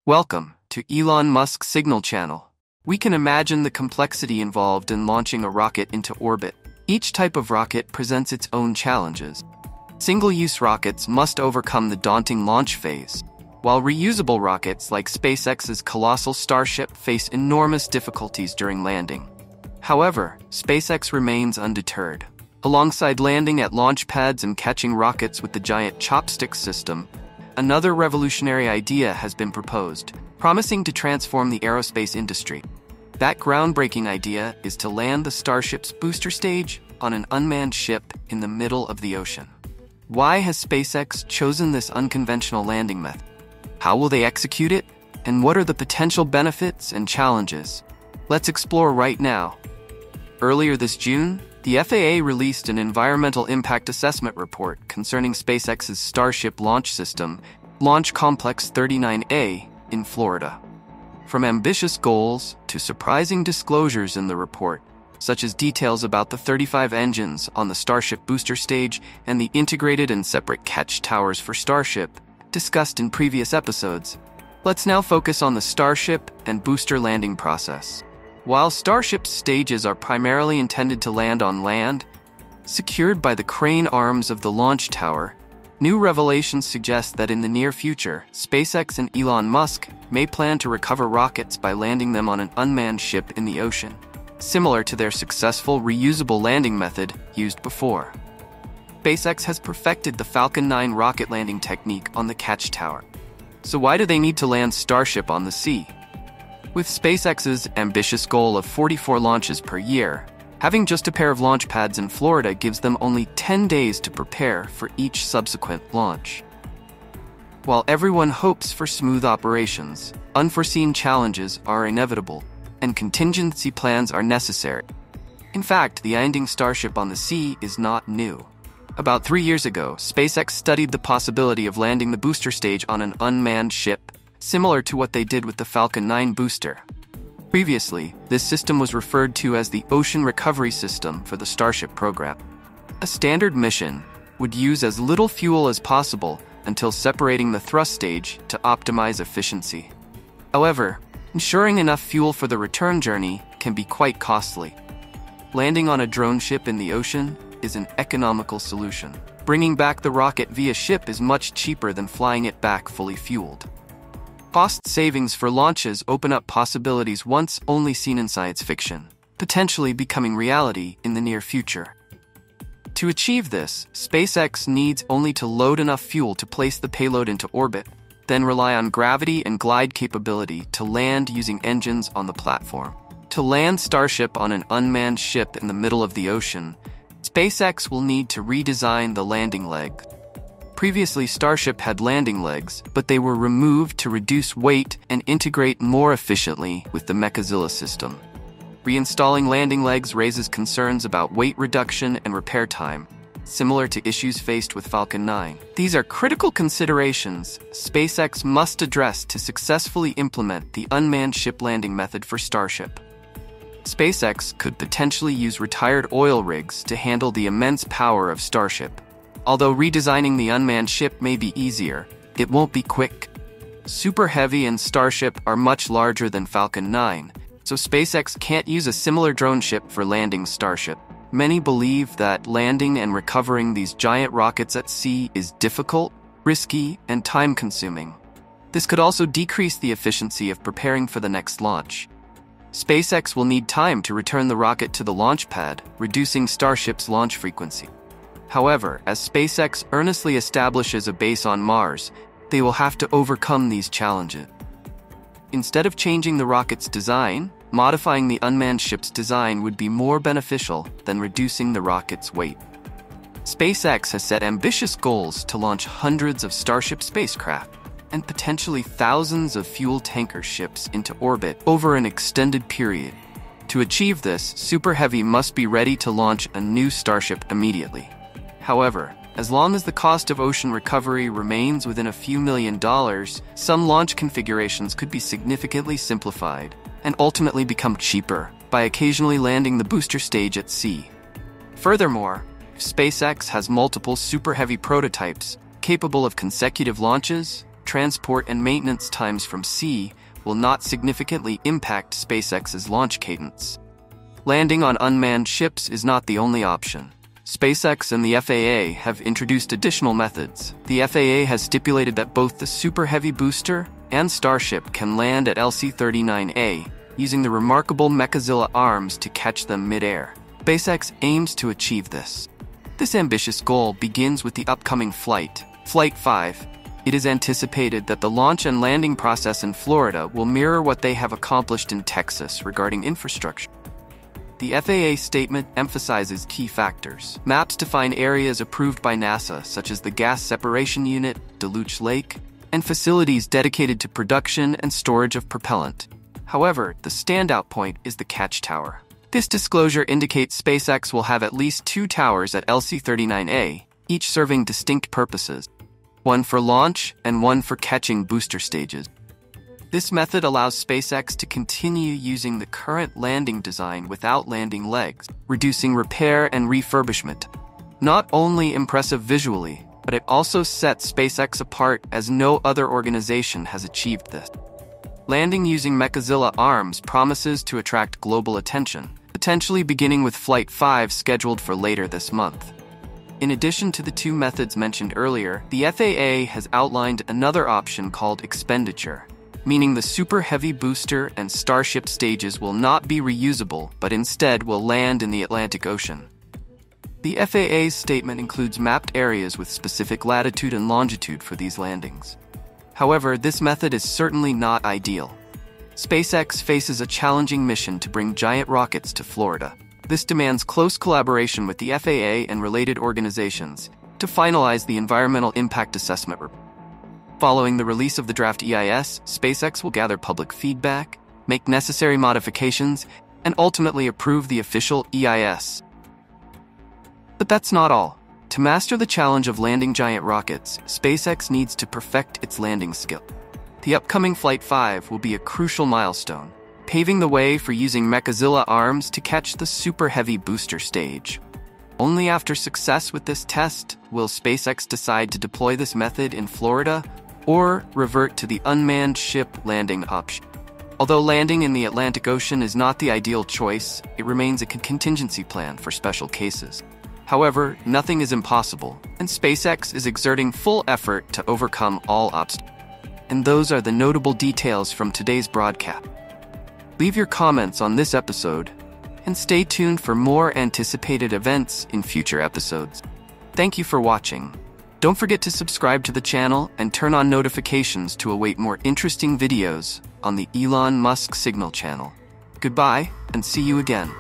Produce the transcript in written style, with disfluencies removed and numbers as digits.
Welcome to Elon Musk's Signal channel. We can imagine the complexity involved in launching a rocket into orbit. Each type of rocket presents its own challenges. Single-use rockets must overcome the daunting launch phase, while reusable rockets like SpaceX's colossal Starship face enormous difficulties during landing. However, SpaceX remains undeterred. Alongside landing at launch pads and catching rockets with the giant chopstick system, another revolutionary idea has been proposed, promising to transform the aerospace industry. That groundbreaking idea is to land the Starship's booster stage on an unmanned ship in the middle of the ocean. Why has SpaceX chosen this unconventional landing method? How will they execute it? And what are the potential benefits and challenges? Let's explore right now. Earlier this June, the FAA released an environmental impact assessment report concerning SpaceX's Starship launch system, Launch Complex 39A, in Florida. From ambitious goals to surprising disclosures in the report, such as details about the 35 engines on the Starship booster stage and the integrated and separate catch towers for Starship, discussed in previous episodes. Let's now focus on the Starship and booster landing process. While Starship's stages are primarily intended to land on land, secured by the crane arms of the launch tower, new revelations suggest that in the near future, SpaceX and Elon Musk may plan to recover rockets by landing them on an unmanned ship in the ocean, similar to their successful reusable landing method used before. SpaceX has perfected the Falcon 9 rocket landing technique on the catch tower. So why do they need to land Starship on the sea? With SpaceX's ambitious goal of 44 launches per year, having just a pair of launch pads in Florida gives them only 10 days to prepare for each subsequent launch. While everyone hopes for smooth operations, unforeseen challenges are inevitable, and contingency plans are necessary. In fact, the landing Starship on the sea is not new. About 3 years ago, SpaceX studied the possibility of landing the booster stage on an unmanned ship, similar to what they did with the Falcon 9 booster. Previously, this system was referred to as the Ocean Recovery System for the Starship program. A standard mission would use as little fuel as possible until separating the thrust stage to optimize efficiency. However, ensuring enough fuel for the return journey can be quite costly. Landing on a drone ship in the ocean is an economical solution. Bringing back the rocket via ship is much cheaper than flying it back fully fueled. Cost savings for launches open up possibilities once only seen in science fiction, potentially becoming reality in the near future. To achieve this, SpaceX needs only to load enough fuel to place the payload into orbit, then rely on gravity and glide capability to land using engines on the platform. To land Starship on an unmanned ship in the middle of the ocean, SpaceX will need to redesign the landing leg. Previously, Starship had landing legs, but they were removed to reduce weight and integrate more efficiently with the Mechazilla system. Reinstalling landing legs raises concerns about weight reduction and repair time, similar to issues faced with Falcon 9. These are critical considerations SpaceX must address to successfully implement the unmanned ship landing method for Starship. SpaceX could potentially use retired oil rigs to handle the immense power of Starship. Although redesigning the unmanned ship may be easier, it won't be quick. Super Heavy and Starship are much larger than Falcon 9, so SpaceX can't use a similar drone ship for landing Starship. Many believe that landing and recovering these giant rockets at sea is difficult, risky, and time-consuming. This could also decrease the efficiency of preparing for the next launch. SpaceX will need time to return the rocket to the launch pad, reducing Starship's launch frequency. However, as SpaceX earnestly establishes a base on Mars, they will have to overcome these challenges. Instead of changing the rocket's design, modifying the unmanned ship's design would be more beneficial than reducing the rocket's weight. SpaceX has set ambitious goals to launch hundreds of Starship spacecraft and potentially thousands of fuel tanker ships into orbit over an extended period. To achieve this, Super Heavy must be ready to launch a new Starship immediately. However, as long as the cost of ocean recovery remains within a few $1 million, some launch configurations could be significantly simplified and ultimately become cheaper by occasionally landing the booster stage at sea. Furthermore, if SpaceX has multiple Super Heavy prototypes capable of consecutive launches, transport and maintenance times from sea will not significantly impact SpaceX's launch cadence. Landing on unmanned ships is not the only option. SpaceX and the FAA have introduced additional methods. The FAA has stipulated that both the Super Heavy booster and Starship can land at LC-39A, using the remarkable Mechazilla arms to catch them mid-air. SpaceX aims to achieve this. This ambitious goal begins with the upcoming flight, Flight 5. It is anticipated that the launch and landing process in Florida will mirror what they have accomplished in Texas regarding infrastructure. The FAA statement emphasizes key factors. Maps define areas approved by NASA, such as the Gas Separation Unit, Deluge Lake, and facilities dedicated to production and storage of propellant. However, the standout point is the catch tower. This disclosure indicates SpaceX will have at least 2 towers at LC-39A, each serving distinct purposes, one for launch and one for catching booster stages. This method allows SpaceX to continue using the current landing design without landing legs, reducing repair and refurbishment. Not only impressive visually, but it also sets SpaceX apart as no other organization has achieved this. Landing using Mechazilla arms promises to attract global attention, potentially beginning with Flight 5 scheduled for later this month. In addition to the 2 methods mentioned earlier, the FAA has outlined another option called expenditure, meaning the Super Heavy booster and Starship stages will not be reusable, but instead will land in the Atlantic Ocean. The FAA's statement includes mapped areas with specific latitude and longitude for these landings. However, this method is certainly not ideal. SpaceX faces a challenging mission to bring giant rockets to Florida. This demands close collaboration with the FAA and related organizations to finalize the environmental impact assessment report. Following the release of the draft EIS, SpaceX will gather public feedback, make necessary modifications, and ultimately approve the official EIS. But that's not all. To master the challenge of landing giant rockets, SpaceX needs to perfect its landing skill. The upcoming Flight 5 will be a crucial milestone, paving the way for using Mechazilla arms to catch the Super Heavy booster stage. Only after success with this test will SpaceX decide to deploy this method in Florida or revert to the unmanned ship landing option. Although landing in the Atlantic Ocean is not the ideal choice, it remains a contingency plan for special cases. However, nothing is impossible, and SpaceX is exerting full effort to overcome all obstacles. And those are the notable details from today's broadcast. Leave your comments on this episode, and stay tuned for more anticipated events in future episodes. Thank you for watching. Don't forget to subscribe to the channel and turn on notifications to await more interesting videos on the Elon Musk Signal channel. Goodbye, and see you again.